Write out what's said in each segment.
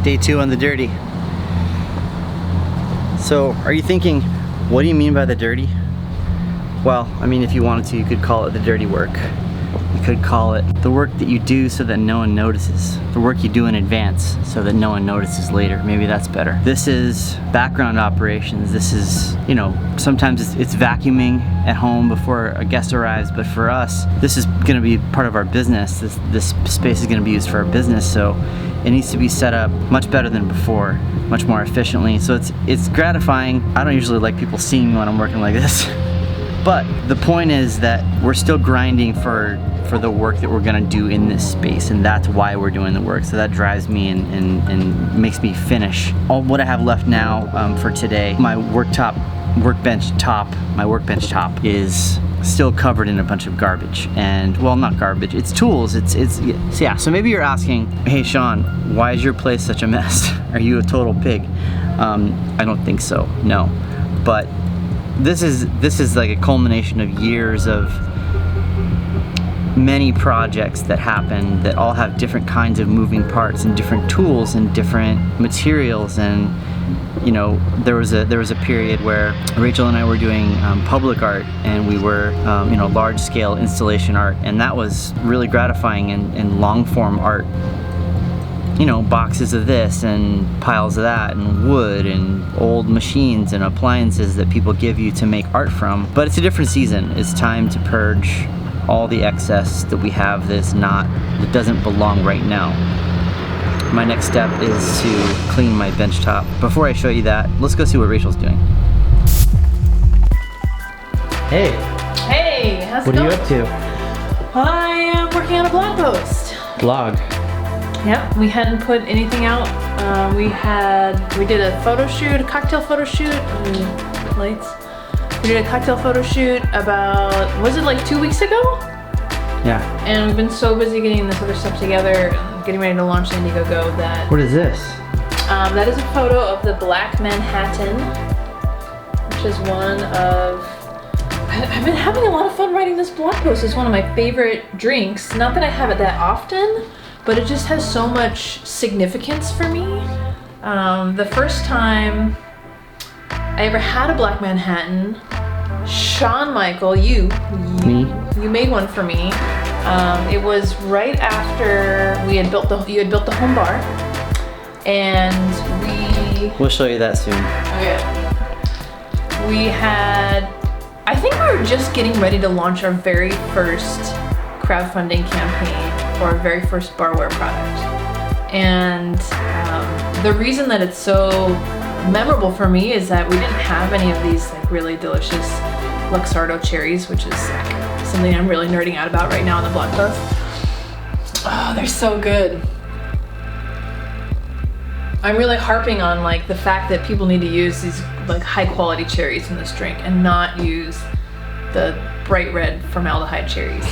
Day 2 on the dirty. So, are you thinking, what do you mean by the dirty? Well, I mean, if you wanted to, you could call it the dirty work. You could call it the work that you do so that no one notices. The work you do in advance so that no one notices later. Maybe that's better. This is background operations. This is, you know, sometimes it's vacuuming at home before a guest arrives, but for us, this is gonna be part of our business. This space is gonna be used for our business, so it needs to be set up much better than before, much more efficiently. So it's gratifying. I don't usually like people seeing me when I'm working like this. But the point is that we're still grinding for the work that we're gonna do in this space, and that's why we're doing the work. So that drives me and makes me finish. All what I have left now for today, my workbench top is still covered in a bunch of garbage. And well, not garbage, it's tools. Yeah. So maybe you're asking, hey Shawn, why is your place such a mess? Are you a total pig? I don't think so, no. But this is like a culmination of years of many projects that happen that all have different kinds of moving parts and different tools and different materials. And you know, there was a period where Rachel and I were doing public art, and we were you know, large scale installation art, and that was really gratifying. And long form art, you know, boxes of this and piles of that and wood and old machines and appliances that people give you to make art from. But it's a different season. It's time to purge all the excess that we have that doesn't belong right now. My next step is to clean my bench top. Before I show you that, let's go see what Rachel's doing. Hey. Hey, how's it going? What are you up to? I am working on a blog post. Blog. Yep, we hadn't put anything out. We did a photo shoot, a cocktail photo shoot. Lights. We did a cocktail photo shoot about, was it like 2 weeks ago? Yeah. And we've been so busy getting this other stuff together, getting ready to launch the Indiegogo that... What is this? That is a photo of the Black Manhattan, which is one of... I've been having a lot of fun writing this blog post. It's one of my favorite drinks. Not that I have it that often, but it just has so much significance for me. The first time I ever had a Black Manhattan, Shawn Michael, you made one for me. It was right after you had built the home bar, and we'll show you that soon. Okay. I think we were just getting ready to launch our very first crowdfunding campaign for our very first barware product. And the reason that it's so memorable for me is that we didn't have any of these like really delicious Luxardo cherries, which is like something I'm really nerding out about right now in the blog post. Oh, they're so good. I'm really harping on like the fact that people need to use these like high quality cherries in this drink and not use the bright red formaldehyde cherries.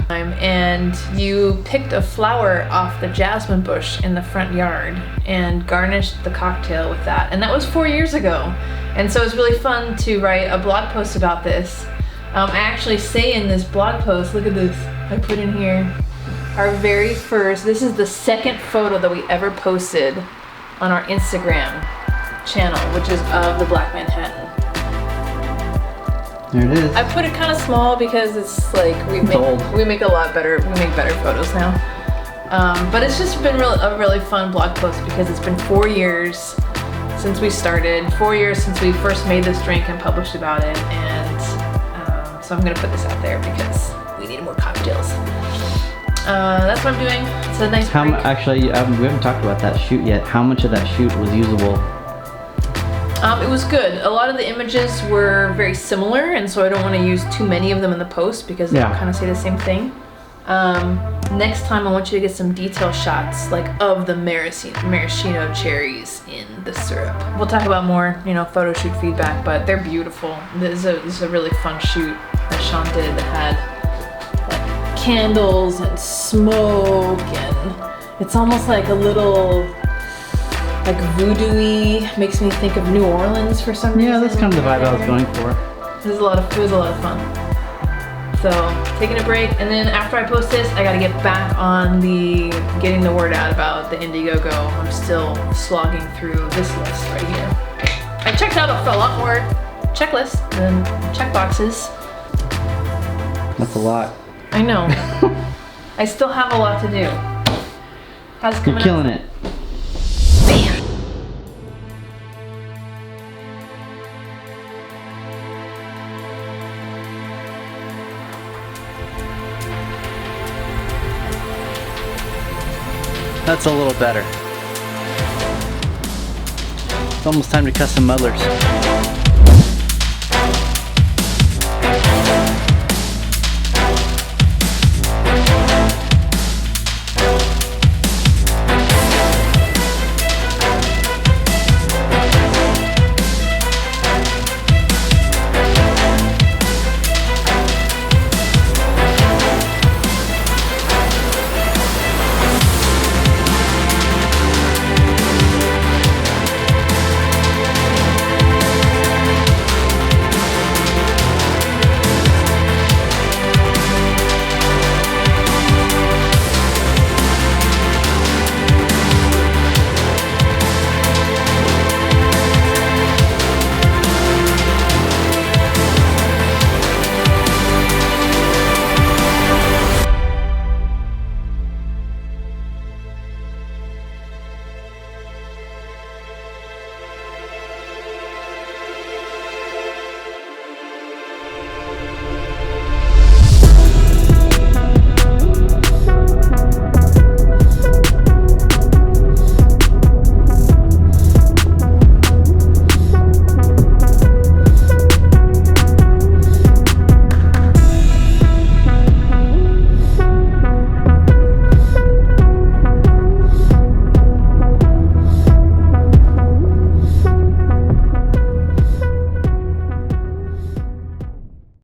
And you picked a flower off the jasmine bush in the front yard and garnished the cocktail with that. And that was 4 years ago. And so it's really fun to write a blog post about this. I actually say in this blog post, look at this, I put in here, our very first, this is the second photo that we ever posted on our Instagram channel, which is of the Black Manhattan. There it is. I put it kind of small because it's like we make better photos now. But it's just been a really fun blog post because it's been 4 years since we started, 4 years since we first made this drink and published about it, and so I'm gonna put this out there because we need more cocktails. That's what I'm doing. It's a nice drink. Actually, we haven't talked about that shoot yet. How much of that shoot was usable? It was good. A lot of the images were very similar, and so I don't want to use too many of them in the post because they kind of say the same thing. Next time I want you to get some detail shots like of the maraschino cherries in the syrup. We'll talk about more, photo shoot feedback, but they're beautiful. This is a really fun shoot that Shawn did that had like candles and smoke, and it's almost like a little like voodoo-y, makes me think of New Orleans for some reason. Yeah, that's kind of the vibe I was going for. It was a lot of fun. So taking a break, and then after I post this, I gotta get back on the getting the word out about the Indiegogo. I'm still slogging through this list right here. I checked out a lot more checklists and check boxes. That's a lot. I know. I still have a lot to do. How's it coming? You're killing it. Bam. That's a little better. It's almost time to cut some muddlers.